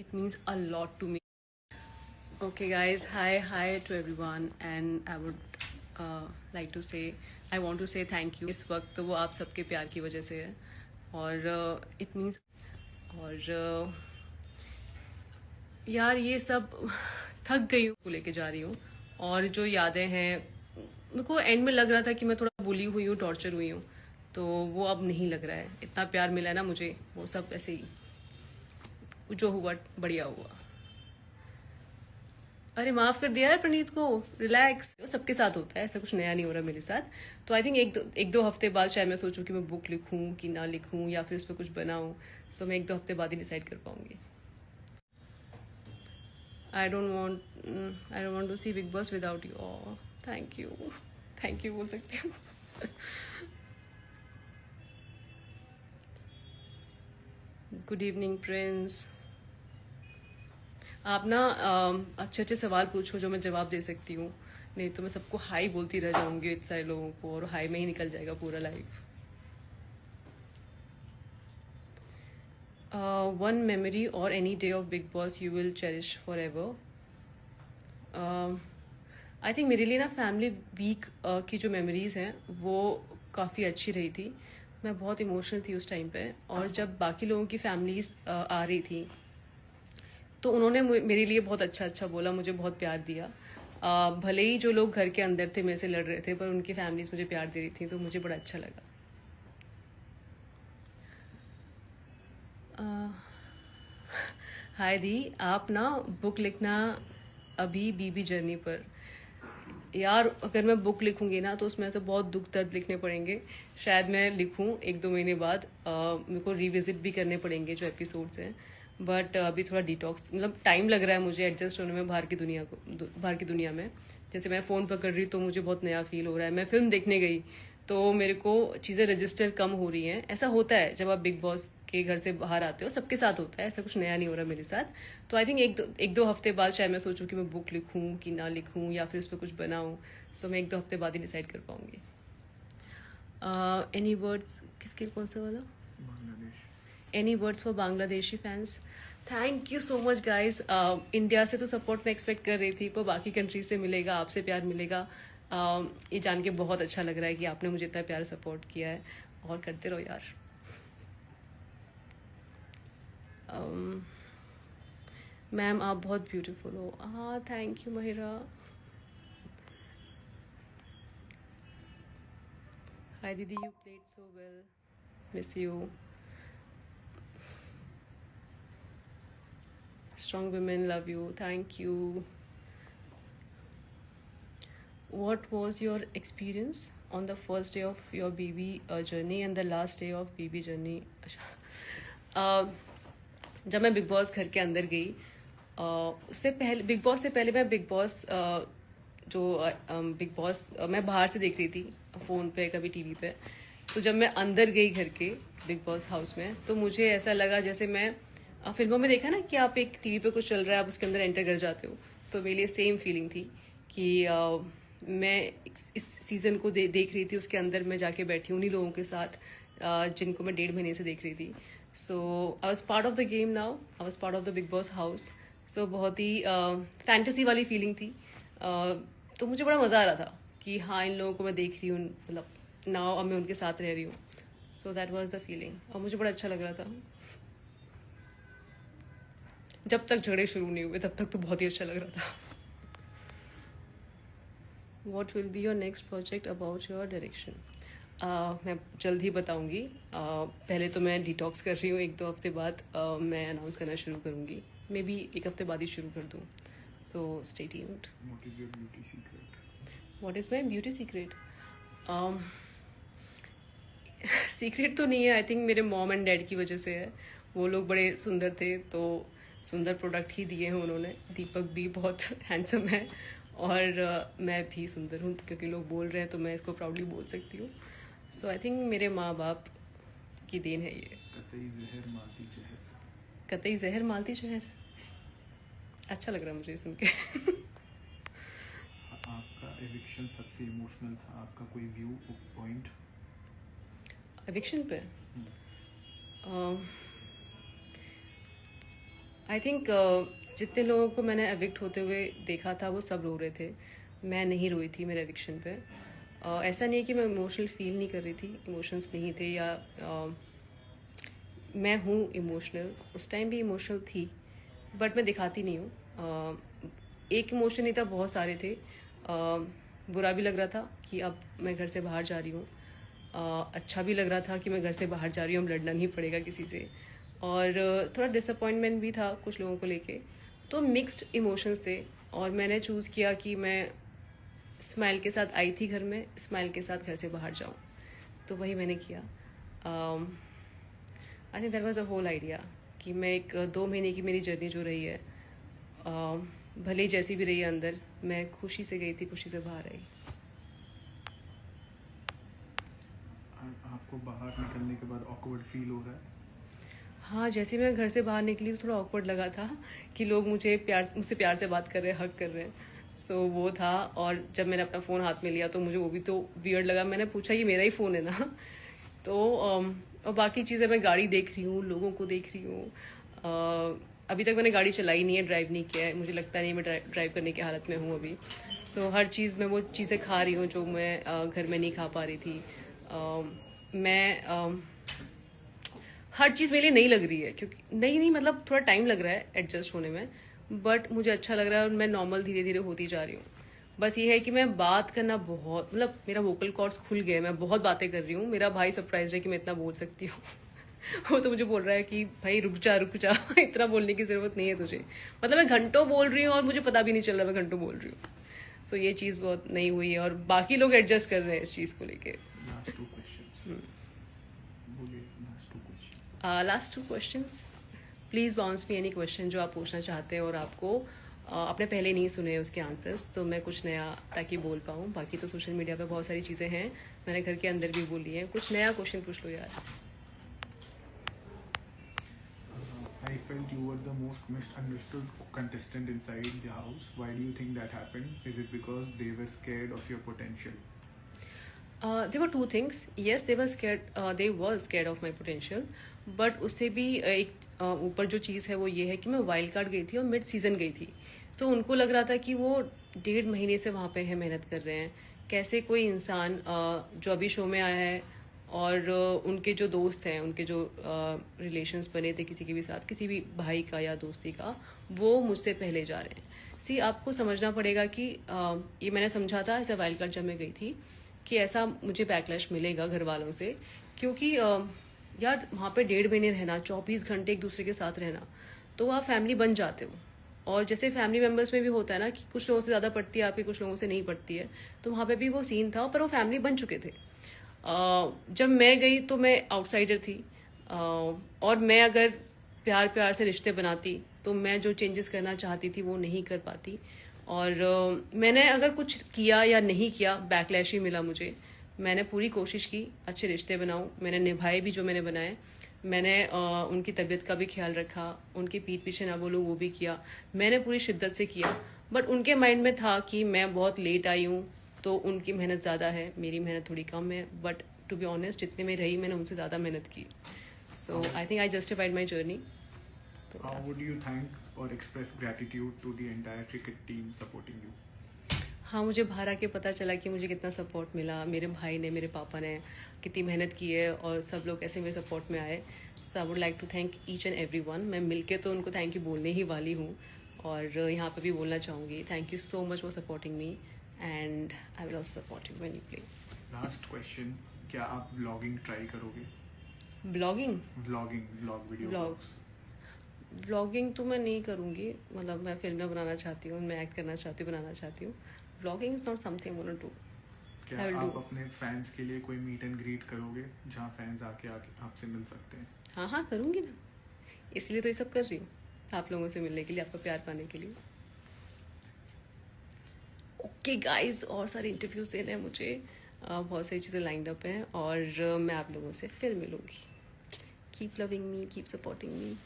It means a lot to me. Okay, guys, hi to everyone, and I would like to say, I want to say thank you. इस वक्त वो आप सबके प्यार की वजह से है, और it means, और यार ये सब थक गई हूँ को लेके जा रही हूँ, और जो यादें हैं मेरे को एंड में लग रहा था कि मैं थोड़ा बुली हुई हूँ, टॉर्चर हुई हूँ, तो वो अब नहीं लग रहा है। इतना प्यार मिला है ना मुझे, वो सब ऐसे ही जो हुआ बढ़िया हुआ। अरे माफ कर दिया है प्रणीत को, रिलैक्स। सबके साथ होता है, ऐसा कुछ नया नहीं हो रहा मेरे साथ। तो आई थिंक एक दो हफ्ते बाद शायद मैं सोचूं कि मैं बुक लिखूं कि ना लिखूं, या फिर उस पर कुछ बनाऊं। सो मैं एक दो हफ्ते बाद ही डिसाइड कर पाऊंगी। I don't want to see big boss without you. Oh thank you बोल सकती हूँ। Good evening Prince. आप ना अच्छे अच्छे सवाल पूछो जो मैं जवाब दे सकती हूँ, नहीं तो मैं सबको हाई बोलती रह जाऊंगी इतने सारे लोगों को, और हाई में ही निकल जाएगा पूरा लाइफ। वन मेमोरी और any day of big boss you will cherish for ever. I think मेरे लिए ना फैमिली वीक की जो मेमोरीज हैं वो काफ़ी अच्छी रही थी। मैं बहुत इमोशनल थी उस टाइम पे, और जब बाकी लोगों की फैमिलीज आ रही थी तो उन्होंने मेरे लिए बहुत अच्छा अच्छा बोला, मुझे बहुत प्यार दिया। भले ही जो लोग घर के अंदर थे मेरे से लड़ रहे थे, पर उनकी फैमिलीज मुझे प्यार दे रही थी, तो मुझे बड़ा अच्छा लगा। हाय दी, आप ना बुक लिखना अभी बीबी जर्नी पर। यार अगर मैं बुक लिखूंगी ना तो उसमें ऐसे बहुत दुख दर्द लिखने पड़ेंगे। शायद मैं लिखूं एक दो महीने बाद, मेरे को रिविजिट भी करने पड़ेंगे जो एपिसोड्स हैं। बट अभी थोड़ा डिटॉक्स, मतलब टाइम लग रहा है मुझे एडजस्ट होने में बाहर की दुनिया में। जैसे मैं फ़ोन पकड़ रही तो मुझे बहुत नया फील हो रहा है। मैं फिल्म देखने गई तो मेरे को चीज़ें रजिस्टर कम हो रही हैं। ऐसा होता है जब आप बिग बॉस के घर से बाहर आते हो, सबके साथ होता है, ऐसा कुछ नया नहीं हो रहा मेरे साथ। तो आई थिंक एक दो हफ्ते बाद शायद मैं सोचूं कि मैं बुक लिखूं कि ना लिखूं, या फिर उस पर कुछ बनाऊं। सो मैं एक दो हफ्ते बाद ही डिसाइड कर पाऊंगी। एनी वर्ड्स किसके, कौन सा वाला? Any words for Bangladeshi fans? Thank you so much guys. India से तो सपोर्ट मैं एक्सपेक्ट कर रही थी, पर बाकी कंट्री से मिलेगा, आपसे प्यार मिलेगा। ये जान के बहुत अच्छा लग रहा है कि आपने मुझे इतना प्यार सपोर्ट किया है, और करते रहो यार। मैम आप बहुत ब्यूटीफुल हो। हाँ थैंक यू महिरा। हाय दीदी, you played so well, miss you. Strong women love you. Thank you. What was your experience on the first day of your BB journey and the last day of BB journey? जब मैं big boss घर के अंदर गई, उससे पहले, big boss से पहले मैं बिग बॉस जो बिग बॉस मैं बाहर से देख रही थी, फ़ोन पे कभी टीवी पे। तो जब मैं अंदर गई घर के बिग बॉस हाउस में, तो मुझे ऐसा लगा जैसे मैं फिल्मों में देखा ना कि आप एक टीवी पे कुछ चल रहा है, आप उसके अंदर एंटर कर जाते हो। तो मेरे लिए सेम फीलिंग थी कि मैं इस सीज़न को देख रही थी, उसके अंदर मैं जाके बैठी उन्हीं लोगों के साथ जिनको मैं 1.5 महीने से देख रही थी। So I was part of the game now, I was part of the Bigg Boss house. So बहुत ही फैंटेसी वाली फीलिंग थी। तो मुझे बड़ा मज़ा आ रहा था कि हाँ इन लोगों को मैं देख रही हूँ, मतलब नाउ अब मैं उनके साथ रह रही हूँ। So that was the feeling, और मुझे बड़ा अच्छा लग रहा था। जब तक झगड़े शुरू नहीं हुए तब तक तो बहुत ही अच्छा लग रहा था। What will be your next project about your direction? मैं जल्द ही बताऊंगी। पहले तो मैं डिटॉक्स कर रही हूँ, एक दो हफ्ते बाद मैं अनाउंस करना शुरू करूँगी। मे बी एक हफ्ते बाद ही शुरू कर दूँ। So stay tuned. What is your beauty secret? What is my beauty secret? Secret तो नहीं है, आई थिंक मेरे मॉम एंड डैड की वजह से है। वो लोग बड़े सुंदर थे, तो सुंदर प्रोडक्ट ही दिए हैं उन्होंने। दीपक भी बहुत हैंडसम है, और मैं भी सुंदर हूँ, क्योंकि लोग बोल रहे हैं तो मैं इसको प्राउडली बोल सकती हूँ। सो आई थिंक मेरे माँ बाप की देन है ये। कतई जहर मालती जहर। कतई जहर मालती शहर, अच्छा लग रहा है मुझे सुन के। आपका एविक्शन सबसे इमोशनल था, आपका कोई व्यू पॉइंट? एविक्शन पे आई थिंक जितने लोगों को मैंने एविक्ट होते हुए देखा था वो सब रो रहे थे, मैं नहीं रोई थी मेरे एविक्शन पे। ऐसा नहीं है कि मैं इमोशनल फील नहीं कर रही थी, इमोशंस नहीं थे या मैं हूँ इमोशनल, उस टाइम भी इमोशनल थी बट मैं दिखाती नहीं हूँ। एक इमोशन नहीं था, बहुत सारे थे। बुरा भी लग रहा था कि अब मैं घर से बाहर जा रही हूँ, अच्छा भी लग रहा था कि मैं घर से बाहर जा रही हूँ, अब लड़ना नहीं पड़ेगा किसी से, और थोड़ा डिसअपॉइंटमेंट भी था कुछ लोगों को लेके। तो मिक्स्ड इमोशंस थे और मैंने चूज़ किया कि मैं स्माइल के साथ आई थी घर में, स्माइल के साथ घर से बाहर जाऊँ, तो वही मैंने किया। I think that was a whole idea कि मैं एक 2 महीने की मेरी जर्नी जो रही है, भले ही जैसी भी रही है अंदर, मैं खुशी से गई थी, खुशी से बाहर आई। आपको बाहर निकलने के बाद ऑकवर्ड फील हो रहा है? हाँ, जैसे मैं घर से बाहर निकली तो थोड़ा ऑकवर्ड लगा था कि लोग मुझसे प्यार से बात कर रहे हैं, हग कर रहे हैं। सो वो था। और जब मैंने अपना फ़ोन हाथ में लिया तो मुझे वो भी तो वियर्ड लगा। मैंने पूछा ये मेरा ही फ़ोन है ना? तो और बाकी चीज़ें, मैं गाड़ी देख रही हूँ, लोगों को देख रही हूँ। अभी तक मैंने गाड़ी चलाई नहीं है, ड्राइव नहीं किया है, मुझे लगता नहीं मैं ड्राइव करने की हालत में हूँ अभी। सो हर चीज़ में वो चीज़ें खा रही हूँ जो मैं घर में नहीं खा पा रही थी। मैं हर चीज़ मेरे लिए नई लग रही है, क्योंकि नहीं मतलब थोड़ा टाइम लग रहा है एडजस्ट होने में, बट मुझे अच्छा लग रहा है और मैं नॉर्मल धीरे धीरे होती जा रही हूँ। बस ये है कि मैं बात करना बहुत, मतलब मेरा वोकल कॉर्ड्स खुल गए, मैं बहुत बातें कर रही हूँ। मेरा भाई सरप्राइज है कि मैं इतना बोल सकती हूँ। वो तो मुझे बोल रहा है कि भाई रुक जा इतना बोलने की जरूरत नहीं है तुझे। मतलब मैं घंटों बोल रही हूँ और मुझे पता भी नहीं चल रहा मैं घंटों बोल रही हूँ। सो ये चीज़ बहुत नई हुई है और बाकी लोग एडजस्ट कर रहे हैं इस चीज़ को लेके। लास्ट 2 क्वेश्चंस बोलिए। Last 2 questions, please bounce me any question जो आप पूछना चाहते हैं और आपको आपने पहले नहीं सुने उसके आंसर्स, तो मैं कुछ नया ताकि बोल पाऊँ। बाकी तो सोशल मीडिया पे बहुत सारी चीज़ें हैं, मैंने घर के अंदर भी बोली है। कुछ नया क्वेश्चन पूछ लो यार। I felt you were the most misunderstood contestant inside the house. Why do you think that happened? Is it because they were scared of your potential? There were 2 things. Yes, they were scared. They were scared of my potential. But उससे भी एक ऊपर जो चीज़ है वो ये है कि मैं वाइल्ड कार्ड गई थी और मिड सीजन गई थी। तो उनको लग रहा था कि वो 1.5 महीने से वहाँ पे है, मेहनत कर रहे हैं। कैसे कोई इंसान जो अभी शो में आया है और उनके जो दोस्त हैं, उनके जो रिलेशंस बने थे किसी के भी साथ, किसी भी भाई का या दोस्ती का, वो मुझसे पहले जा रहे हैं। सी आपको समझना पड़ेगा कि ये मैंने समझा था ऐसा वाइल्ड कार्ड जब मैं गई थी कि ऐसा मुझे बैकलैश मिलेगा घर वालों से, क्योंकि यार वहाँ पे 1.5 महीने रहना, 24 घंटे एक दूसरे के साथ रहना, तो आप फैमिली बन जाते हो। और जैसे फैमिली मेम्बर्स में भी होता है ना कि कुछ लोगों से ज़्यादा पड़ती है आपकी, कुछ लोगों से नहीं पड़ती है, तो वहाँ पे भी वो सीन था, पर वो फैमिली बन चुके थे। जब मैं गई तो मैं आउटसाइडर थी, और मैं अगर प्यार प्यार से रिश्ते बनाती तो मैं जो चेंजेस करना चाहती थी वो नहीं कर पाती। और मैंने अगर कुछ किया या नहीं किया, बैकलैश ही मिला मुझे। मैंने पूरी कोशिश की अच्छे रिश्ते बनाऊं, मैंने निभाए भी जो मैंने बनाए। मैंने उनकी तबीयत का भी ख्याल रखा, उनके पीठ पीछे ना बोलूं वो भी किया, मैंने पूरी शिद्दत से किया। बट उनके माइंड में था कि मैं बहुत लेट आई हूँ तो उनकी मेहनत ज़्यादा है, मेरी मेहनत थोड़ी कम है। बट टू बी ऑनेस्ट, जितने में रही मैंने उनसे ज़्यादा मेहनत की। So I think I justified my journey. How would you thank or express gratitude to the entire cricket team supporting you? हाँ, मुझे बाहर आके पता चला कि मुझे कितना सपोर्ट मिला। मेरे भाई ने, मेरे पापा ने कितनी मेहनत की है और सब लोग ऐसे मेरे सपोर्ट में आए। So I would like to thank each and every one. मैं मिलके तो उनको थैंक यू बोलने ही वाली हूँ और यहाँ पे भी बोलना चाहूँगी, thank you so much for supporting me and I will also support you when you play. Last question, क्या आप व्लॉगिंग ट्राई करोगे? Blogging vlog video Vlogs. Vlogging तो मैं नहीं करूँगी, मतलब मैं फिल्में बनाना चाहती हूँ, मैं एक्ट करना चाहती हूँ, बनाना चाहती हूँ। Vlogging is not something I want to do. क्या I will आप do. अपने फैंस के लिए कोई मीट एंड ग्रीट करोगे जहाँ फैंस आके आपसे मिल सकते हैं? हाँ हाँ करूँगी ना, इसलिए तो ये सब कर रही हूँ, आप लोगों से मिलने के लिए, आपका प्यार पाने के लिए। ओके गाइज, और सारे इंटरव्यूज देने हैं मुझे, बहुत सारी चीज़ें लाइंड अप हैं और मैं आप लोगों से फिर मिलूंगी। Keep loving me, keep supporting me.